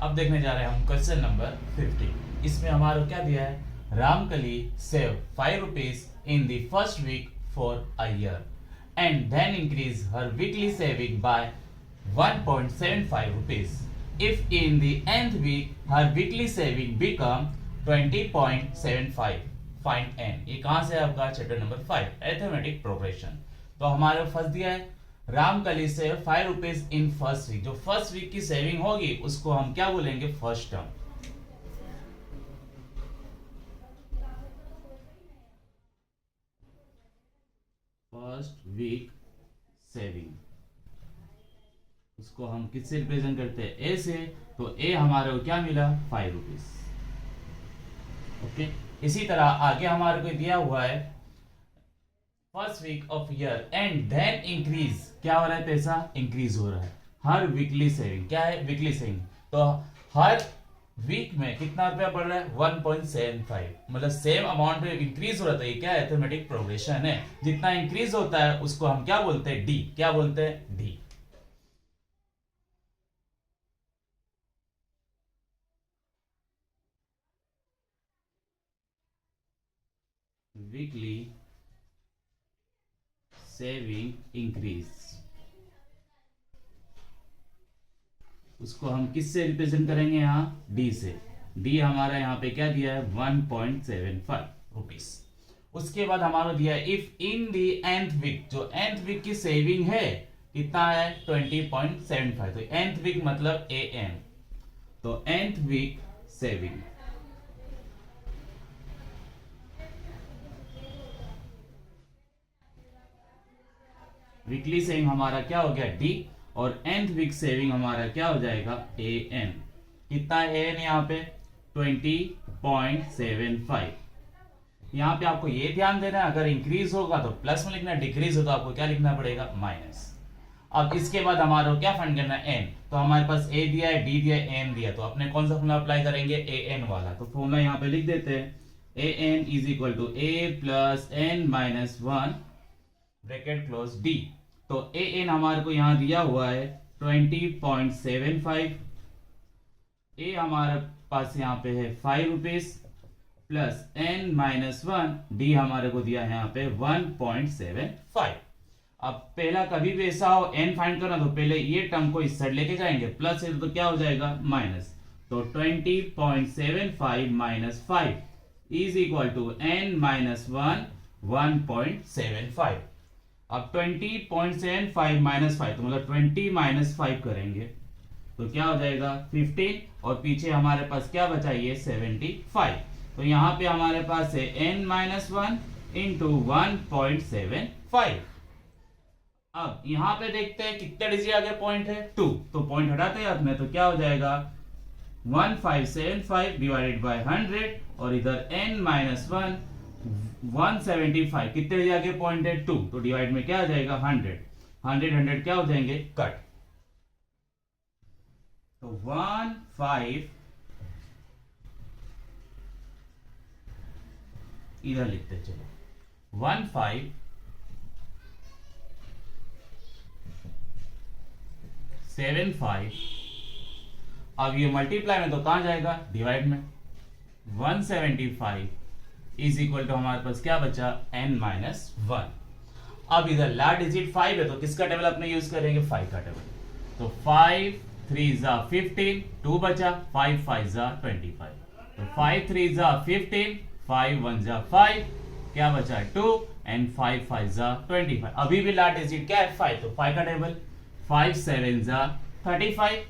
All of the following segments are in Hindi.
अब देखने जा रहे हैं हम क्वेश्चन नंबर 50। इसमें हमारा क्या दिया है, Ramkali save 5 rupees in the first week for a year and then increase her weekly saving by 1.75 rupees. If in the nth week her weekly saving become 20.75, find n। ये कहां से आपका चैप्टर नंबर 5 अरिथमेटिक प्रोग्रेशन। तो हमारे फर्स्ट दिया है रामकली से 5 rupees इन फर्स्ट वीक। जो फर्स्ट वीक की सेविंग होगी उसको हम क्या बोलेंगे, first term. First week saving उसको हम किससे रिप्रेजेंट करते हैं, ए से। तो ए हमारे को क्या मिला, 5 rupees। ओके, इसी तरह आगे हमारे को दिया हुआ है first week of year and then increase. क्या हो रहा है, पैसा इंक्रीज हो रहा है। हर वीकली सेविंग क्या है, वीकली सेविंग। तो हर वीक में कितना रुपया बढ़ रहा है, 1.75, मतलब सेम अमाउंट में इंक्रीज हो रहा है। ये क्या अरिथमेटिक प्रोग्रेशन है। जितना इंक्रीज होता है उसको हम क्या बोलते हैं, डी। क्या बोलते हैं, डी। वीकली सेविंग इंक्रीज, उसको हम किससे रिप्रेजेंट करेंगे, यहाँ डी से। डी हमारा यहाँ पे क्या दिया है, 1.75 रुपीस। उसके बाद हमारा दिया है if in the nth week, जो nth वीक की सेविंग है कितना है, 20.75। तो nth वीक मतलब an। तो nth week saving weekly saving हमारा क्या हो गया, डी। और nth वीक सेविंग हमारा क्या हो जाएगा, an। कितना है an यहाँ पे, 20.75। यहाँ पे आपको ये ध्यान देना है, अगर इंक्रीज होगा तो प्लस में लिखना, डिक्रीज हो तो आपको क्या लिखना पड़ेगा, माइनस। अब इसके बाद हमारा क्या फाइंड करना है, n। तो हमारे पास a दिया है, d दिया है, n दिया। तो अपने कौन सा फॉर्मूला अप्लाई करेंगे, an वाला। तो फॉर्मूला यहाँ पे लिख देते हैं, an is equal to a plus n minus 1 bracket close d। तो an हमारे को यहां दिया हुआ है 20.75। a हमारे पास यहाँ पे है 5 rupees plus n minus 1, d हमारे को दिया है यहाँ पे 1.75। अब पहला कभी भी ऐसा हो n फाइंड करना, तो पहले ये टर्म को इस साइड लेके जाएंगे, प्लस है तो क्या हो जाएगा, माइनस। तो 20.75 minus 5 is equal to n minus 1 1.75। अब 20.75 माइनस 5 तो मतलब 20 माइनस 5 करेंगे तो क्या हो जाएगा, 15। और पीछे हमारे पास क्या बचा, ये 75। तो यहाँ पे हमारे पास है n माइनस 1 इंटू 1.75। अब यहाँ पे देखते हैं कितने डिजिट आगे पॉइंट है, 2। तो पॉइंट हटाते हैं अपने, तो क्या हो जाएगा 1575 डिवाइडेड बाय 100। और इधर n माइनस 1 175, कितने डिजिट आगे पॉइंट है, 2। तो डिवाइड में क्या आ जाएगा, 100 100 क्या हो जाएंगे, कट। तो 1 5 इधर लिखते चलो, 1 5 7 5। अब ये मल्टीप्लाई में तो कहां जाएगा, डिवाइड में। 175 इज इक्वल टू हमारे पास क्या बचा, n माइनस 1। अब इधर लास्ट डिजिट 5 है, तो किसका टेबल अपने यूज करेंगे, 5 का टेबल। तो 5 3 जा 15, 2 बचा, 5 5 जा 25। तो 5 3 जा 15, 5 1 जा 5, क्या बचा 2, एंड 5 5 जा 25। अभी भी लास्ट डिजिट क्या है, 5। तो 5 का टेबल 5 7 जा 35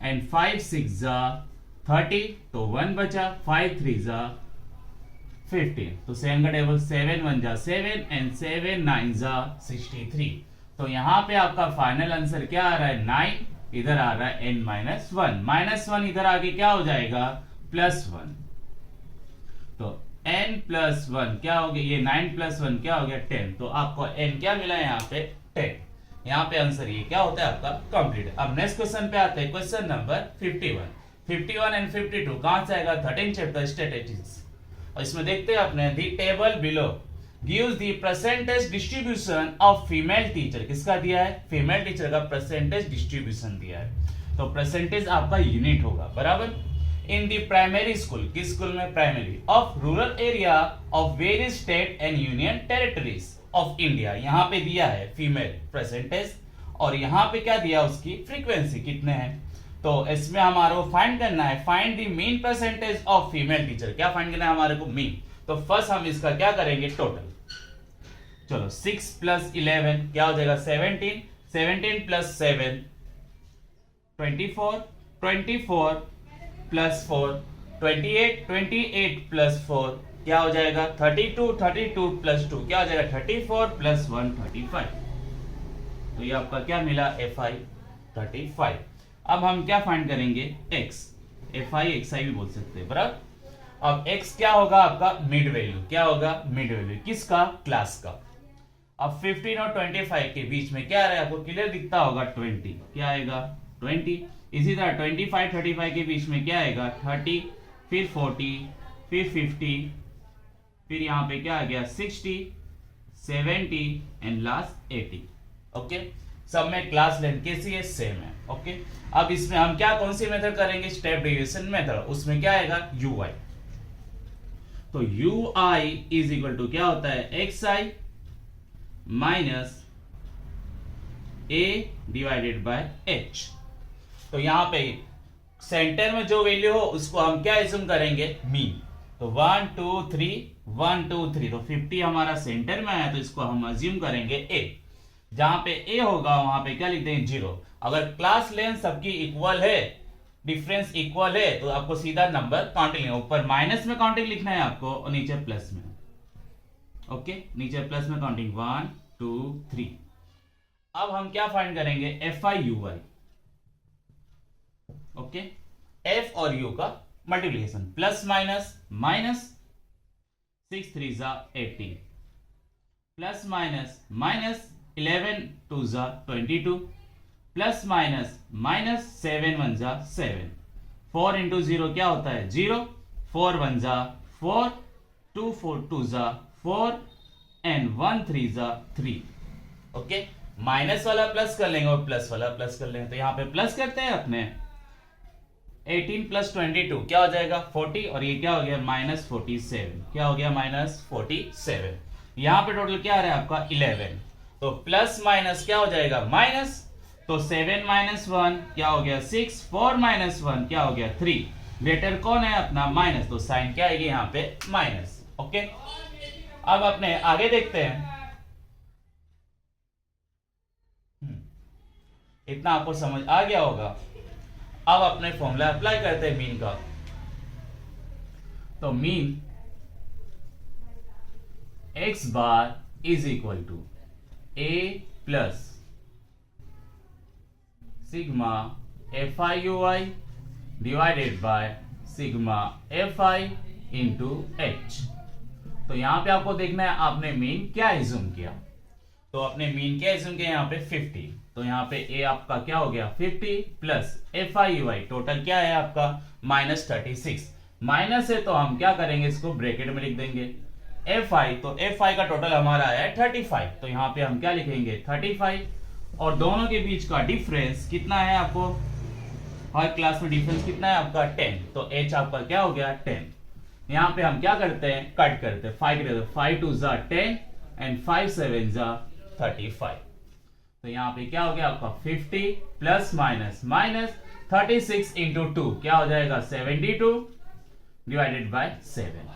एंड 5 6 जा 30। तो 1 बचा, 5 3 जा 15। तो 7 का टेबल 7 1 जा 7 एंड 7 9 जा 63। तो यहाँ पे आपका फाइनल आंसर क्या आ रहा है, 9। इधर आ रहा है n माइनस 1। माइनस 1 इधर आगे क्या हो जाएगा, प्लस 1। तो n प्लस 1 क्या हो गया, ये 9 प्लस 1 क्या हो गया, 10। तो आपको n क्या मिला है, यहाँ पे 10। यहाँ पे आंसर ये क्या होता है, आपका कंप्लीट। अब नेक्स्ट क्वेश्चन पे आते हैं, क्वेश्चन नंबर 51 एंड 52 कहां से आएगा, 13 चैप्टर स्टैटिस्टिक्स। और इसमें देखते हैं अपने दी table below gives the percentage distribution of female teacher. किसका दिया है, फीमेल टीचर का परसेंटेज डिस्ट्रीब्यूशन दिया है। तो परसेंटेज आपका यूनिट होगा, बराबर। इन द प्राइमरी स्कूल, किस स्कूल में? Primary of rural area of various state and union territories of India, यहाँ पे दिया है फीमेल परसेंटेज और यहाँ पे क्या दिया, उसकी फ्रीक्वेंसी कितने हैं। तो इसमें हमारे को फाइंड करना है, find the mean percentage of female teacher. क्या फाइंड करना है हमारे को? मीन। तो फर्स्ट हम इसका क्या करेंगे, टोटल। चलो 6 प्लस 11 क्या हो जाएगा? 17, 17 प्लस 7 24, 24 प्लस 4 28, 28 प्लस 4 क्या हो जाएगा? 32, 32 प्लस 2 क्या हो जाएगा? 34 प्लस 1 35। तो ये आपका क्या मिला? FI 35। अब हम क्या फाइंड करेंगे? X, FI XI भी बोल सकते हैं, बराबर। अब X क्या होगा आपका? Mid value. क्या होगा? मिड वैल्यू किसका? क्लास का। अब 15 और 25 के बीच में क्या आ रहा है आपको? क्लियर दिखता होगा 20, क्या आएगा? 20। इसी तरह 25 35 के बीच में क्या आएगा? 30, फिर 40, फिर 50, फिर यहाँ पे क्या आ गया? 60, 70 एंड लास्ट 80। ओके, सब में क्लास लेंथ कैसी है? सेम है। ओके, अब इसमें हम क्या, कौन सी मेथड करेंगे? Step deviation method. उसमें क्या आएगा? UI। तो UI इज इक्वल टू क्या होता है? XI minus A divided by H। तो यहां पे सेंटर में जो वैल्यू हो उसको हम क्या एज्यूम करेंगे? मीन। तो 1 2 3 1 2 3, तो 50 हमारा सेंटर में आया तो इसको हम अज्यूम करेंगे A। जहां पे A होगा वहां पे क्या लिख देंगे? 0। अगर क्लास लेंथ सबकी इक्वल है, डिफरेंस इक्वल है, तो आपको सीधा नंबर काउंटिंग लिखना, ऊपर माइनस में काउंटिंग लिखना है आपको और नीचे प्लस में। ओके, नीचे प्लस में काउंटिंग 1 2 3। अब हम क्या फाइंड करेंगे? FI UI। ओके, F और U का मल्टीप्लिकेशन, प्लस माइनस माइनस 6 3 जा 18, प्लस माइनस माइनस 11 2 जा 22, प्लस माइनस माइनस 7 1 जा 7, 4 इंटू 0 क्या होता है? 0, 4 1 जा 4, 2 4 2 जा 4 एंड 1 3 जा 3। ओके, माइनस वाला प्लस कर लेंगे और प्लस वाला प्लस कर लेंगे। तो यहां पे प्लस करते हैं अपने 18 प्लस 22 क्या हो जाएगा? 40, और ये क्या हो गया? माइनस 47। क्या हो गया? माइनस 47। यहां पे टोटल क्या आ रहा है आपका? 11। तो प्लस माइनस क्या हो जाएगा? माइनस। तो 7 माइनस 1 क्या हो गया? 6, 4 माइनस 1 क्या हो गया? 3। ग्रेटर कौन है अपना? माइनस। तो साइन क्या आएगी यहाँ पे? माइनस। ओके, अब अपने आगे देखते हैं। इतना आपको समझ आ गया होगा। अब अपने फॉर्मूला अप्लाई करते हैं मीन का। तो mean x bar is equal to a plus sigma FI UI divided by sigma FI into H। तो यहां पे आपको देखना है आपने मीन क्या एज्यूम किया। तो अपने मीन क्या एज्यूम किया? यहाँ पे 50। तो यहाँ पे A आपका क्या हो गया? 50 प्लस FI UI टोटल क्या है आपका? माइनस 36। माइनस है तो हम क्या करेंगे? इसको ब्रैकेट में लिख देंगे FI। तो FI का टोटल हमारा आया है 35। तो यहाँ पे हम क्या लिखेंगे? 35। और दोनों के बीच का डिफरेंस कितना है आपको? हर क्लास में डिफरेंस कितना है आपका? 10। तो H आपका क्या हो गया? 10। यहाँ पे हम क्या करते हैं? कट करते हैं। 5 2 जा 10 एंड 5 7 जा 35। तो यहाँ पे क्या हो गया आपका? 50 प्लस माइनस माइनस 36 इंटू 2 क्या हो जाएगा? 72 डिवाइडेड बाय 7।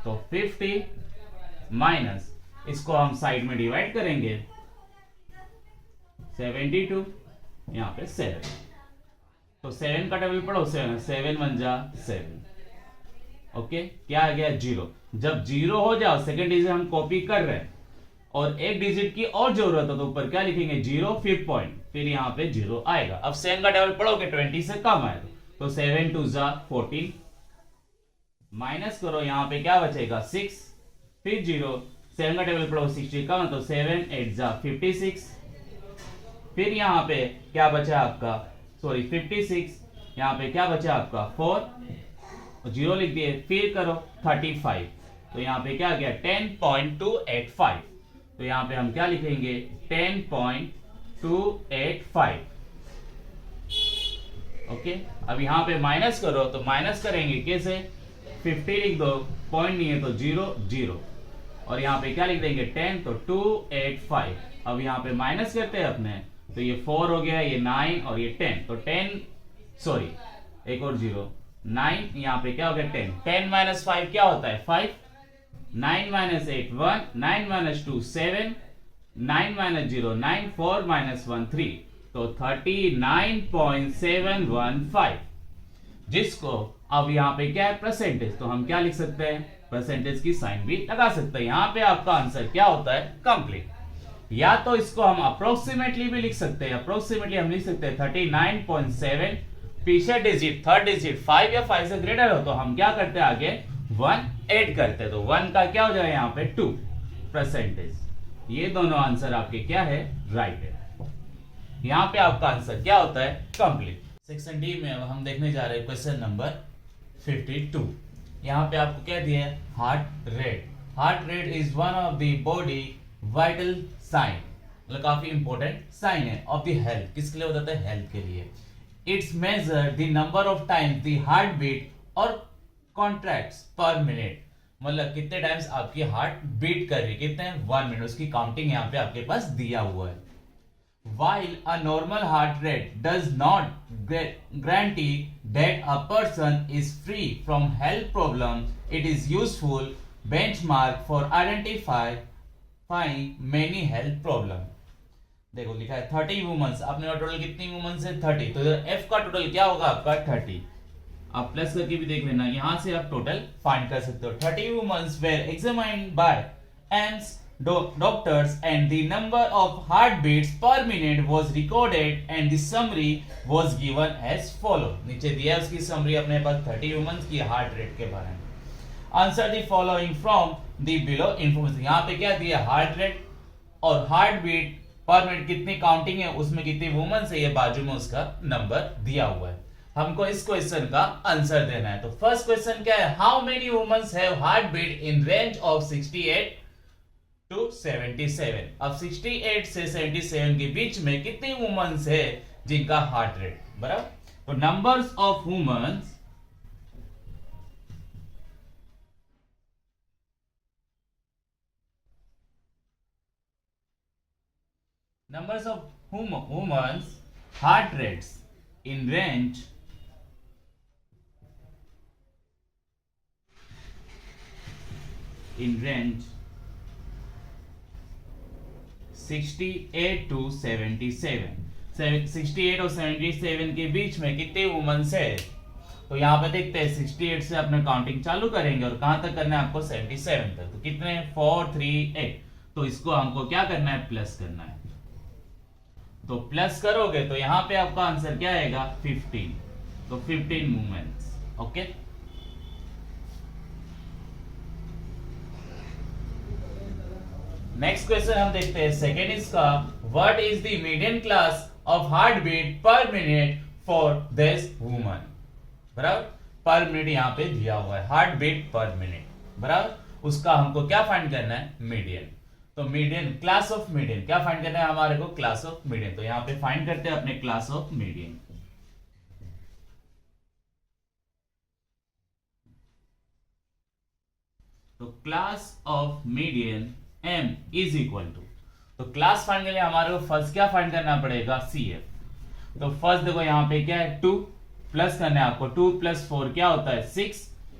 तो 50 माइनस इसको हम साइड में डिवाइड करेंगे 72, यहाँ पे 7। तो 7 का टेबल पढ़ो, 7 1 जा 7। ओके, क्या आ गया? 0। जब 0 हो जाओ, सेकेंड डिजिट हम कॉपी कर रहे हैं और एक डिजिट की और जरूरत है तो ऊपर क्या लिखेंगे? 0 फिर पॉइंट, फिर यहाँ पे 0 आएगा। अब 7 का टेबल पढ़ोगे 20 से कम आए तो 7 2 जा 14, माइनस करो, यहाँ पे क्या बचेगा? 6, फिर 0। 7 का टेबल पढ़ो 60 कम है तो 7 8 जा 56, फिर यहाँ पे क्या बचा आपका? सॉरी 56, यहाँ पे क्या बचा आपका? 4, 0 लिख दिए, फिर करो 35। तो यहाँ पे क्या गया? 10.285। तो यहाँ पे हम क्या लिखेंगे? 10.285। ओके, अब यहाँ पे माइनस करो तो माइनस करेंगे कैसे, 50 लिख दो, पॉइंट नहीं है तो 0 0, और यहाँ पे क्या लिख देंगे 10, तो 285। अब यहाँ पे माइनस करते हैं अपने, तो ये 4 हो गया, ये 9 और ये 10, तो 10 सॉरी एक और 0 9, यहाँ पे क्या हो गया 10, 10 माइनस 5 क्या होता है 5, 9 माइनस 8 1, 9 माइनस 2 7, 9 माइनस 0 9, 4 माइनस 1 3, तो 39.715, जिसको अब यहाँ पे क्या है परसेंटेज, तो हम क्या लिख सकते हैं, परसेंटेज की साइन भी लगा सकते हैं। यहाँ पे आपका आंसर क्या होता है कंप्लीट, या तो इसको हम अप्रोक्सीमेटली भी लिख सकते हैं, अप्रोक्सीमेटली हम लिख सकते हैं 39.7, पीछे डिजिट थर्ड डिजिट 5 या 5 से ग्रेटर हो तो हम क्या करते हैं आगे 1 ऐड करते हैं, तो 1 का क्या हो जाएगा यहाँ पे 2 परसेंटेज। ये दोनों आंसर आपके क्या है राइट है। यहाँ पे आपका आंसर क्या होता है कंप्लीट। सेक्शन डी में अब हम देखने जा रहे हैं क्वेश्चन नंबर 52। यहाँ पे आपको क्या दिया है heart rate. Heart rate is one of the body vital sign, मतलब काफी इंपॉर्टेंट साइन है ऑफ द हेल्थ। किसके लिए बताते हैं हेल्थ के लिए। It's measure the number of times the heart beat और कॉन्ट्रैक्ट्स पर मिनट, मतलब कितने टाइम्स आपकी हार्ट बीट कर रही है, कितने 1 मिनट, उसकी काउंटिंग यहाँ पे आपके पास दिया हुआ है। While a normal heart rate does not guarantee that a person is free from health problems, it is useful benchmark for identifying many health problems. देखो लिखा है 30 वुमेन्स, आपने टोटल कितनी वुमेन्स है 30, तो F का टोटल क्या होगा आपका 30। आप प्लस करके भी देख लेना, यहां से आप टोटल फाइंड कर सकते हो। 30 women's were examined by AIIMS doctors and the number of heartbeats per minute was recorded and the summary was given as follow। नीचे दिया है उसकी summary अपने पास 30 वुमेन्स की हार्ट रेट के बारे में। Answer the following from the below information. यहाँ पे क्या दिया हार्ट रेट और हार्ट बीट पर मिनट कितनी काउंटिंग है, उसमें कितनी वुमेन्स है, ये बाजू में उसका नंबर दिया हुआ है। हमको इस क्वेश्चन का आंसर देना है। तो फर्स्ट क्वेश्चन क्या है, how many womens have heart beat in range of 68 to 77। अब 68 से 77 के बीच में कितनी वुमेन्स है जिनका हार्ट रेट बराबर। तो numbers of womens women's heart rates in range in range 68 to 77, 68 और 77 के बीच में कितने वुमेन्स है। तो यहाँ पे देखते हैं 68 से अपने काउंटिंग चालू करेंगे और कहां तक करना है आपको 77 तक। तो कितने 4 3 8, तो इसको हमको क्या करना है प्लस करना है। तो प्लस करोगे तो यहाँ पे आपका आंसर क्या आएगा 15, तो 15 वुमेन्स। ओके, नेक्स्ट क्वेश्चन हम देखते हैं सेकेंड इसका, what is the median class of heart beat per minute for this woman. बराबर, पर मिनट यहाँ पे दिया हुआ है हार्ट बीट पर मिनट बराबर, उसका हमको क्या फाइंड करना है मीडियन। तो मीडियन क्लास ऑफ मीडियन क्या फाइंड करना है हमारे को क्लास ऑफ मीडियन। तो यहाँ पे फाइंड करते हैं अपने क्लास ऑफ मीडियन। तो class of median m is equal to, तो क्लास फाइंड के लिए हमारे को फर्स्ट क्या फाइंड करना पड़ेगा CF। तो फर्स्ट देखो यहाँ पे क्या है 2 प्लस करना है आपको, 2 प्लस 4 क्या होता है 6,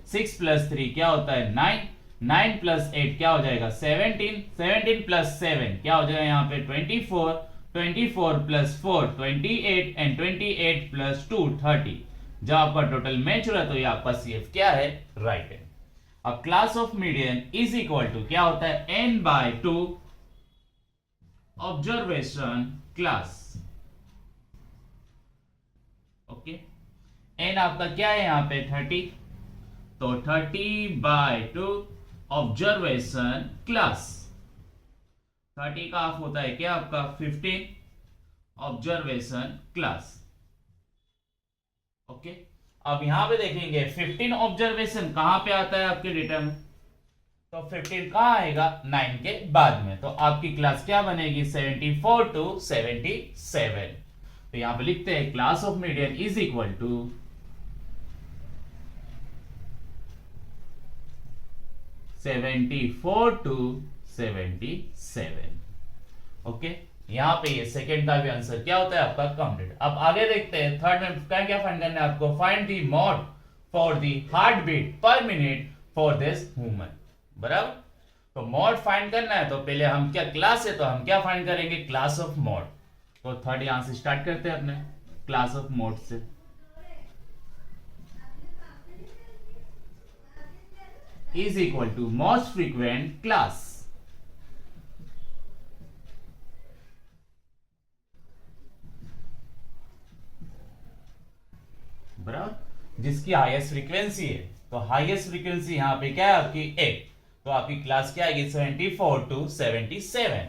6 प्लस 3 क्या होता है 9, 9 प्लस 8 क्या हो जाएगा 17, 17 प्लस 7 क्या हो जाएगा यहाँ पे 24, 24 प्लस 4 28 एंड 28 प्लस 2 30। जब आपका टोटल मैच हो रहा है तो ये आपका CF क्या है राइट है। अब class of median is equal to क्या होता है n by 2 observation class. Okay, n आपका क्या है यहाँ पे 30, तो 30 बाय 2 ऑब्जर्वेशन क्लास। 30 का हाफ होता है क्या आपका 15 ऑब्जर्वेशन क्लास। ओके, अब यहां पे देखेंगे 15 ऑब्जर्वेशन कहां पे आता है आपके डेटा में, तो 15 कहां आएगा 9 के बाद में। तो आपकी क्लास क्या बनेगी 74 to 77। तो यहां पे लिखते हैं class of median is equal to 74 to 77। Okay, यहां पे ये सेकंड का भी आंसर क्या होता है आपका कंप्लीट। अब आगे देखते हैं थर्ड में क्या क्या फाइंड करना है आपको। Find the mode for the heart beat per minute for this human. बराबर, तो मॉड फाइंड करना है तो पहले हम क्या क्लास है तो हम क्या फाइंड करेंगे, क्लास ऑफ मॉड। तो थर्ड यहां से स्टार्ट करते हैं अपने क्लास ऑफ मॉड से। Is equal to most frequent class. बराबर, जिसकी हाईएस्ट फ्रीक्वेंसी है, तो हाईएस्ट फ्रीक्वेंसी यहां पे क्या है आपकी 8, तो आपकी क्लास क्या आएगी 74 to 77।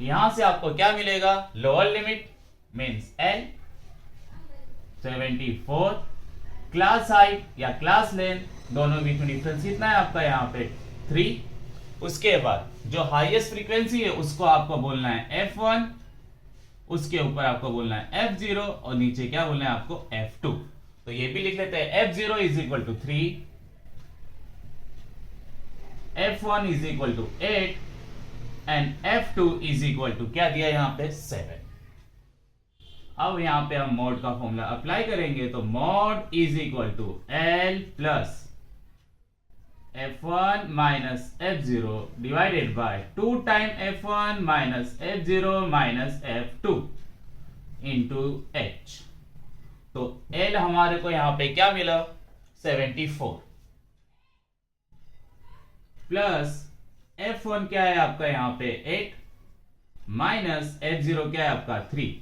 यहां से आपको क्या मिलेगा, lower limit means L 74, class height या क्लास लेंथ दोनों बीच में डिफरेंस कितना है आपका यहाँ पे 3। उसके बाद जो हाईएस्ट फ्रीक्वेंसी है उसको आपको बोलना है F1, उसके ऊपर आपको बोलना है F0 और नीचे क्या बोलना है आपको F2। तो ये भी लिख लेते हैं F0 is equal to 3, F1 is equal to 8 and F2 is equal to क्या दिया यहां पे 7। अब यहां पे हम मॉड का फॉर्मूला अप्लाई करेंगे तो mode is equal to L plus F1 minus F0 divided by 2 time F1 minus F0 minus F2 into H। तो L हमारे को यहां पे क्या मिला 74 प्लस F1 क्या है आपका यहां पे 8 माइनस F0 क्या है आपका 3,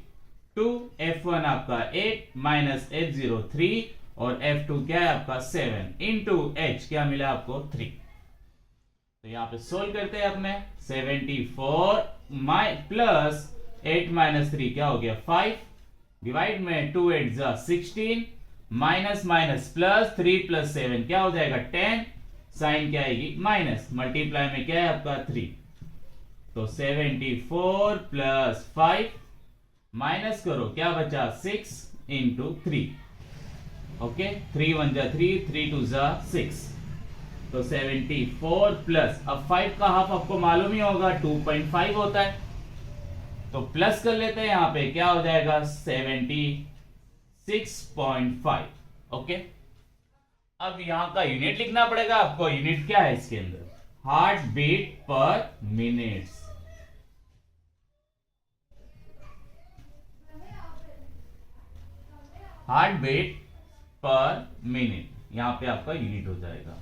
2 F1 आपका 8 माइनस F0 3 और F2 क्या है आपका 7 इंटू H क्या मिला आपको 3। तो यहां पे सोल्व करते हैं अपने 74 प्लस 8 माइनस 3 क्या हो गया 5 डिवाइड में 2 8 जा 16 माइनस माइनस प्लस 3 प्लस 7 क्या हो जाएगा 10, साइन क्या आएगी माइनस, मल्टीप्लाई में क्या है आपका 3। तो 74 प्लस 5 माइनस करो क्या बचा 6 इंटू 3। ओके, 3 1 जा 3, 3 2 जा 6। तो 74 प्लस, अब 5 का हाफ आपको मालूम ही होगा 2.5 होता है, तो प्लस कर लेते हैं यहां पे क्या हो जाएगा 76.5। ओके, अब यहां का यूनिट लिखना पड़ेगा आपको। यूनिट क्या है इसके अंदर, heart beat per minutes. Heart beat per minute यहां पे आपका यूनिट हो जाएगा।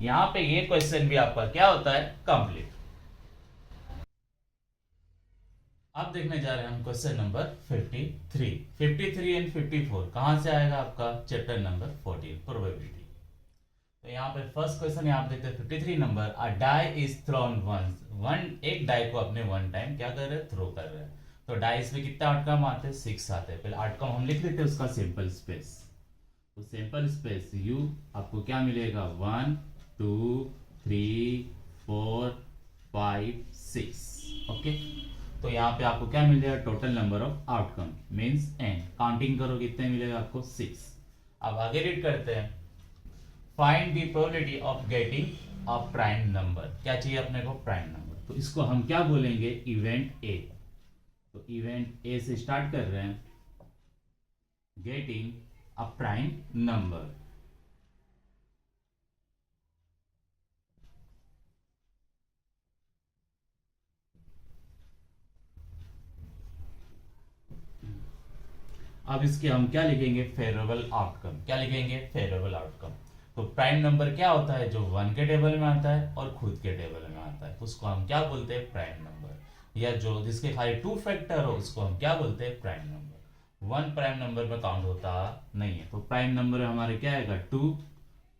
यहां पे ये क्वेश्चन भी आपका क्या होता है कंप्लीट। अब देखने जा रहे हैं हम क्वेश्चन नंबर 53 एंड 54 कहां से आएगा आपका चैप्टर नंबर 14 प्रोबेबिलिटी। तो यहाँ पे फर्स्ट क्वेश्चन यहाँ पे देखते हैं 53 number, a die is thrown once. एक डाई को अपने वन टाइम क्या कर रहे हैं थ्रो कर रहे हैं। तो डाइस में कितने आउटकम आते हैं 6 आते हैं। पहले आउटकम हम लिख लेते हैं उसका सिंपल स्पेस। तो सिंपल स्पेस यू आपको क्या मिलेगा 1 2 3 4 5 6। ओके, तो यहाँ पे आपको क्या मिल जाएगा total number of outcome means n। Counting करो कितने मिलेगा आपको 6। अब आगे रीड करते हैं, find the probability of getting a prime number. क्या चाहिए अपने को प्राइम नंबर, तो इसको हम क्या बोलेंगे इवेंट ए। तो इवेंट ए से स्टार्ट कर रहे हैं, गेटिंग अ प्राइम नंबर। अब इसके हम क्या लिखेंगे फेवरेबल आउटकम। क्या लिखेंगे फेवरेबल आउटकम। तो प्राइम नंबर क्या होता है जो 1 के टेबल में आता है और खुद के टेबल में आता है, उसको हम क्या बोलते हैं प्राइम नंबर। या जो जिसके खाली 2 फैक्टर हो उसको हम क्या बोलते हैं प्राइम नंबर। 1 प्राइम नंबर में काउंट होता नहीं है। तो प्राइम नंबर हमारे क्या आएगा 2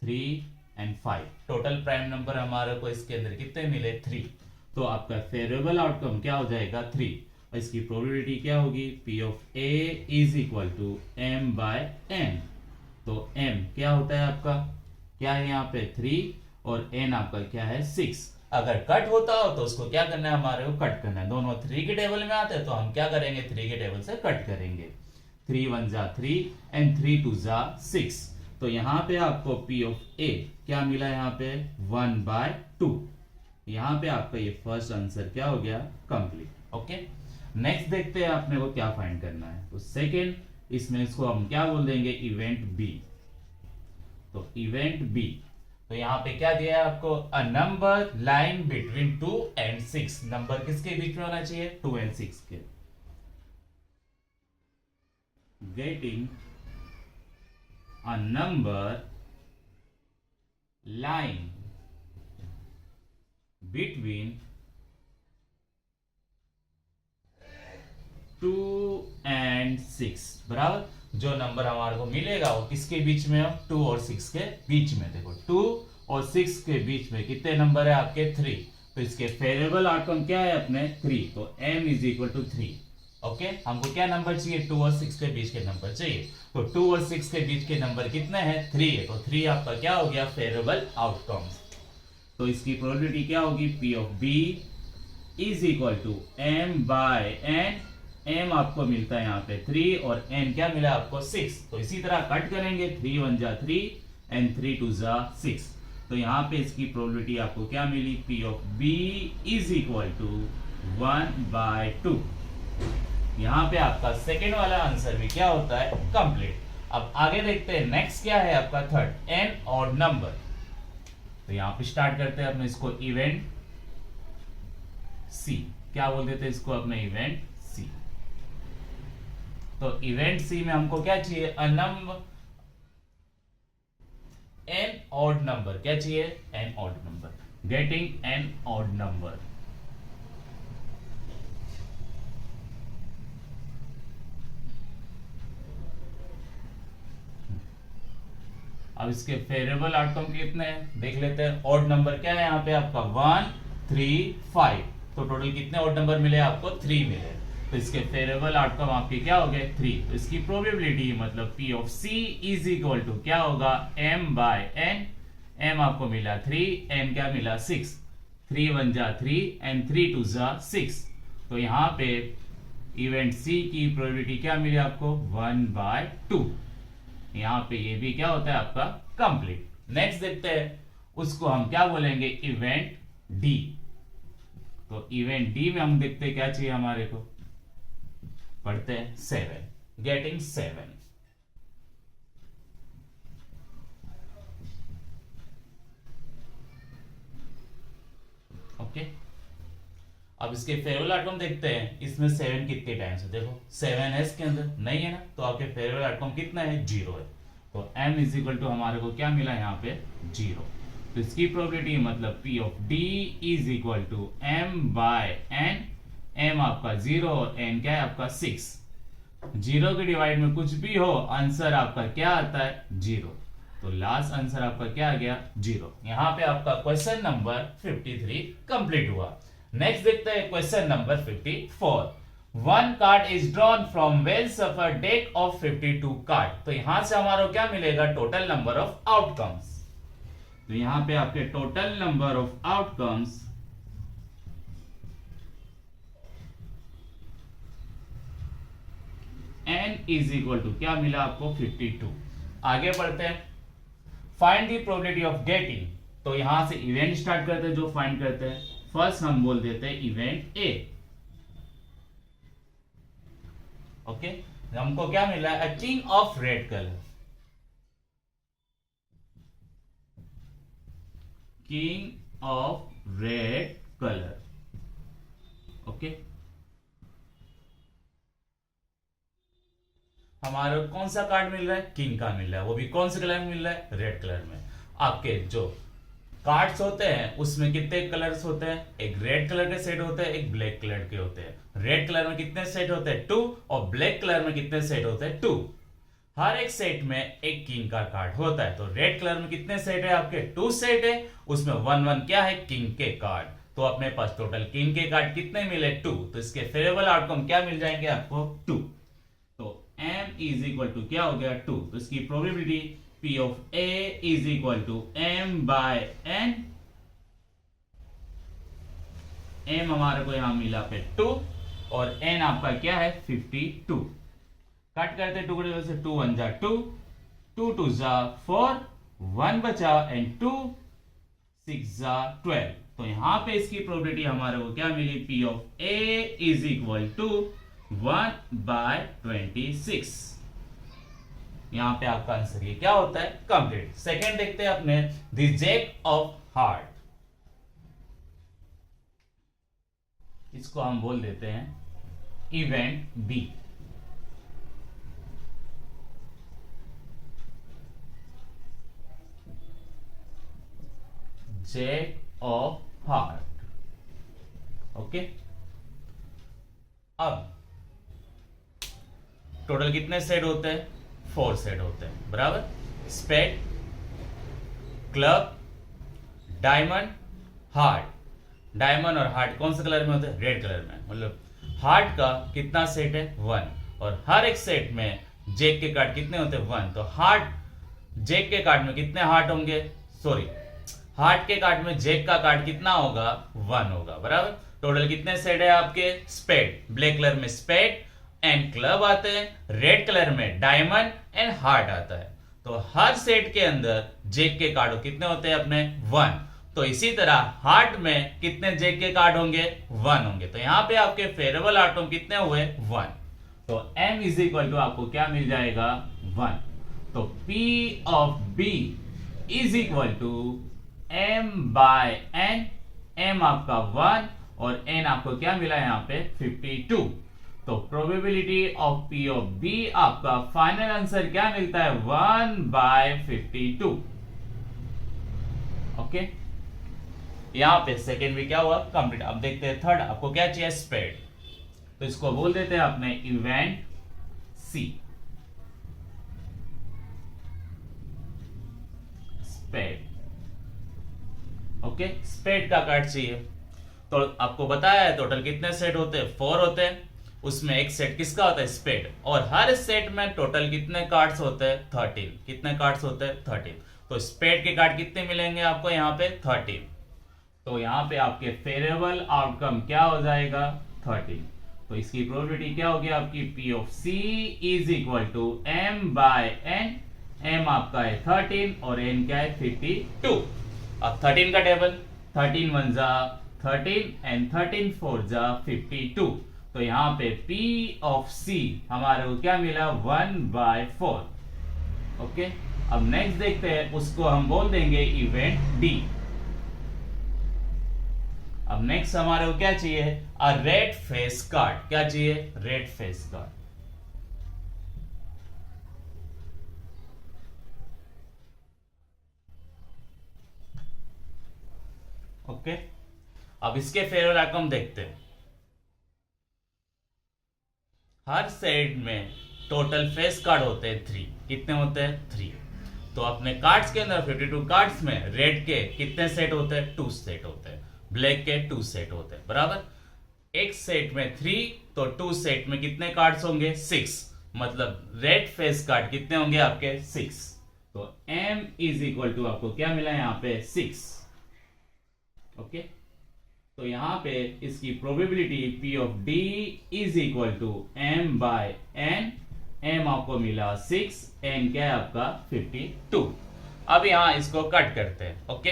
3 एंड 5। टोटल प्राइम नंबर हमारे को इसके अंदर कितने मिले 3। तो आपका फेवरेबल आउटकम क्या हो जाएगा 3। इसकी प्रोबेबिलिटी क्या होगी P of A is equal to M by N। तो M क्या होता है आपका क्या है यहाँ पे 3 और n आपका क्या है 6। अगर कट होता हो तो उसको क्या करना है, हमारे को कट करना है। दोनों 3 के टेबल में आते हैं तो हम क्या करेंगे, 3 के टेबल से कट करेंगे। 3 1 जा 3 एंड 3 2 जा 6। तो यहाँ पे आपको P ऑफ A क्या मिला, यहाँ पे 1/2। यहाँ पे आपका ये फर्स्ट आंसर क्या हो गया, कंप्लीट। ओके, नेक्स्ट देखते हैं अपने को क्या फाइंड करना है। तो सेकेंड, इसमें इसको हम क्या बोल देंगे, इवेंट बी। तो इवेंट बी, तो यहाँ पे क्या दिया है आपको, a number line between 2 and 6। Number किसके बीच में होना चाहिए, 2 and 6 के। Getting a number line between 2 and 6, बराबर। जो नंबर हमारे को मिलेगा वो किसके बीच में हो, 2 और 6 के बीच में। देखो 2 और 6 के बीच में कितने नंबर है आपके, 3। तो इसके फेवरेबल आउटकम क्या है अपने, 3। तो m is equal to 3। Okay, हमको क्या नंबर चाहिए, 2 और 6 के बीच के नंबर चाहिए। तो 2 और 6 के बीच के नंबर कितने हैं, 3 है। तो 3 आपका क्या हो गया, फेवरेबल आउटकम। तो इसकी प्रोबेबिलिटी क्या होगी, P of B is equal to m by n। m आपको मिलता है यहाँ पे 3 और n क्या मिला आपको 6। तो इसी तरह कट करेंगे, 3 1 जा 3 एंड 3 2 जा 6। तो यहाँ पे इसकी प्रोबेबिलिटी आपको क्या मिली, P of B is equal to 1/2। यहाँ पे आपका सेकेंड वाला आंसर भी क्या होता है, कंप्लीट। अब आगे देखते हैं, नेक्स्ट क्या है आपका थर्ड, n ऑड नंबर। तो यहाँ पे स्टार्ट करते हैं अपने इसको, इवेंट C। क्या बोल देते हैं इसको अपने, इवेंट C। तो इवेंट C में हमको क्या चाहिए, a number n odd number. क्या चाहिए, n odd number. Getting n odd number. अब इसके फेवरेबल आउटकम कितने हैं देख लेते हैं। ऑड नंबर क्या है यहाँ पे आपका 1 3 5। तो टोटल कितने ऑड नंबर मिले आपको, 3 मिले। तो इसके फेवरेबल आउटकम आपके क्या हो गए, 3। तो इसकी प्रोबेबिलिटी मतलब P of C is equal to क्या होगा, m बाय n। m आपको मिला 3, n क्या मिला 6। 3 1 जा 3 एंड 3 2 जा 6। तो यहाँ पे इवेंट C की प्रोबेबिलिटी क्या मिली आपको, 1/2। यहाँ पे ये भी क्या होता है आपका कंप्लीट। नेक्स्ट देखते हैं, उसको हम क्या बोलेंगे, इवेंट डी। तो इवेंट डी में हम देखते हैं क्या चाहिए हमारे को, पढ़ते हैं 7। गेटिंग 7। ओके, अब इसके फेवरेबल आउटकम देखते हैं। इसमें 7 कितने टाइम्स है, देखो 7 है इसके अंदर, नहीं है ना। तो आपके फेवरेबल आउटकम कितना है, 0 है। तो m इज इक्वल टू हमारे को क्या मिला यहाँ पे, 0। तो इसकी प्रोबेबिलिटी मतलब P of D is equal to m by n। m आपका 0 और n क्या है आपका 6। 0 के डिवाइड में कुछ भी हो, आंसर आपका क्या आता है, 0। तो लास्ट आंसर आपका क्या आ गया, 0। यहाँ पे आपका क्वेश्चन नंबर 53 कंप्लीट हुआ। नेक्स्ट देखते हैं question number 54। One card is drawn from well suffer deck of 52 card. तो यहां से हमारा क्या मिलेगा, टोटल नंबर ऑफ आउटकम्स। तो यहां पे आपके total number of outcomes n is equal to क्या मिला आपको, 52। आगे बढ़ते हैं, find the probability of getting. तो यहां से इवेंट स्टार्ट करते हैं, जो फाइंड करते हैं। फर्स्ट हम बोल देते हैं इवेंट A। ओके, हमको क्या मिला है, a king of red colour. King of red colour. Okay, हमारे को कौन सा कार्ड मिल रहा है, किंग का मिल रहा है। वो भी कौन से कलर में मिल रहा है, रेड कलर में। आपके जो कार्ड्स होते हैं उसमें कितने कलर्स होते हैं, एक रेड कलर के सेट होते हैं, एक ब्लैक कलर के होते हैं। रेड कलर में कितने सेट होते हैं, 2। और ब्लैक कलर में कितने सेट होते हैं, 2। हर एक सेट में एक किंग का कार्ड होता है। तो रेड कलर में कितने सेट है आपके, 2 सेट है। उसमें 1 1 क्या है, किंग के कार्ड। तो अपने पास टोटल किंग के कार्ड कितने मिले, 2। तो इसके फेवरेबल आउटकम क्या मिल जाएंगे आपको, 2। तो m इज इक्वल टू क्या हो गया, 2। तो इसकी probability P of A is equal to M by N। M हमारे को यहां मिला पे 2 और N आपका क्या है 52। कट करते टुकड़े से 2 1 जा 2, 2 2 जा 4, 1 बचा एंड 2 6 जा 12। तो यहां पे इसकी प्रोबेबिलिटी हमारे को क्या मिली, P of A is equal to 1 by 26। यहां पे आपका आंसर ये क्या होता है, कंप्लीट। सेकेंड देखते हैं अपने द जैक ऑफ हार्ट। इसको हम बोल देते हैं event B. Jack of heart, okay. अब टोटल कितने सेट होते हैं, 4 सेट होते हैं, बराबर। Spade, club, diamond, heart. Diamond और हार्ट कौन से कलर में होते हैं, रेड कलर में। मतलब हार्ट का कितना सेट है, 1, और हर एक सेट में जैक के कार्ड कितने होते हैं, 1। तो हार्ट जैक के कार्ड में कितने हार्ट होंगे, सॉरी हार्ट के कार्ड में जैक का कार्ड कितना होगा, 1 होगा, बराबर। टोटल कितने सेट है आपके, स्पेड, ब्लैक कलर में स्पेड एंड क्लब आते हैं, रेड कलर में डायमंड एंड हार्ट आता है। तो हर सेट के अंदर जैक के कार्ड कितने होते हैं अपने, 1। तो इसी तरह हार्ट में कितने जैक के कार्ड होंगे, 1 होंगे। तो यहां पे आपके फेवरेबल आटम कितने हुए, 1। तो M इज इक्वल टू आपको क्या मिल जाएगा, 1। तो P of B is equal to M by N। M आपका 1 और N आपको क्या मिला यहां पे 52। तो probability of P of B आपका फाइनल आंसर क्या मिलता है, 1 बाय 52, ओके। यहां पे सेकेंड भी क्या हुआ, कंप्लीट। अब देखते हैं थर्ड, आपको क्या चाहिए, स्पेड। तो इसको बोल देते हैं अपने event C। Spade, okay. Spade का कार्ड चाहिए। तो आपको बताया है टोटल कितने सेट होते हैं, 4 होते हैं। उसमें एक सेट किसका होता है, स्पेड। और हर सेट में टोटल कितने कार्ड्स होते हैं, 13। कितने कार्ड्स होते हैं, 13। तो स्पेड के कार्ड कितने मिलेंगे आपको यहाँ पे, 13। तो यहाँ पे आपके फेवरेबल आउटकम क्या हो जाएगा, 13। तो इसकी प्रोबेबिलिटी क्या होगी आपकी, P of C is equal to M by N। M आपका है 13 और N क्या है 52। अब 13 का टेबल, 13 1 जा 13 एंड 13 4 जा 52। तो यहाँ पे P ऑफ C हमारे को क्या मिला, 1 बाय 4, ओके। अब नेक्स्ट देखते हैं, उसको हम बोल देंगे इवेंट D। अब नेक्स्ट हमारे को क्या चाहिए, अ रेड फेस कार्ड। क्या चाहिए, रेड फेस कार्ड, ओके। अब इसके फेवरेबल आउटकम देखते हैं। हर सेट में टोटल फेस कार्ड होते हैं 3। कितने होते हैं, 3। तो अपने कार्ड्स के अंदर 52 कार्ड्स में रेड के कितने सेट होते हैं, 2 सेट होते हैं। ब्लैक के 2 सेट होते हैं, बराबर। एक सेट में 3, तो 2 सेट में कितने कार्ड्स होंगे, 6। मतलब रेड फेस कार्ड कितने होंगे आपके, 6। तो M इज इक्वल टू आपको क्या मिला यहाँ पे, 6, ओके। तो यहां पे इसकी probability P of D is equal to M by N। M आपको मिला 6, N क्या है आपका 52। अब यहां इसको कट करते हैं, ओके।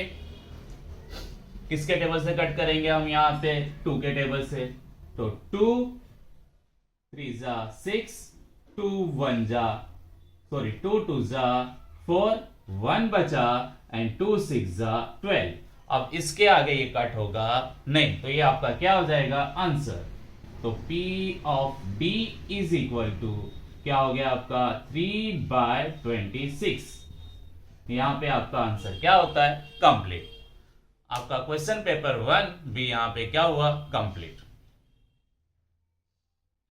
किसके टेबल से कट करेंगे हम, यहां पे 2 के टेबल से। तो 2 3 जा 6, 2 1 जा, सॉरी 2 2 जा 4, 1 बचा एंड 2 6 जा 12। अब इसके आगे ये कट होगा नहीं, तो ये आपका क्या हो जाएगा, आंसर। तो P of D is equal to क्या हो गया आपका 3 बाय 26। यहां पे आपका आंसर क्या होता है, कंप्लीट। आपका क्वेश्चन पेपर 1 भी यहां पे क्या हुआ, कंप्लीट।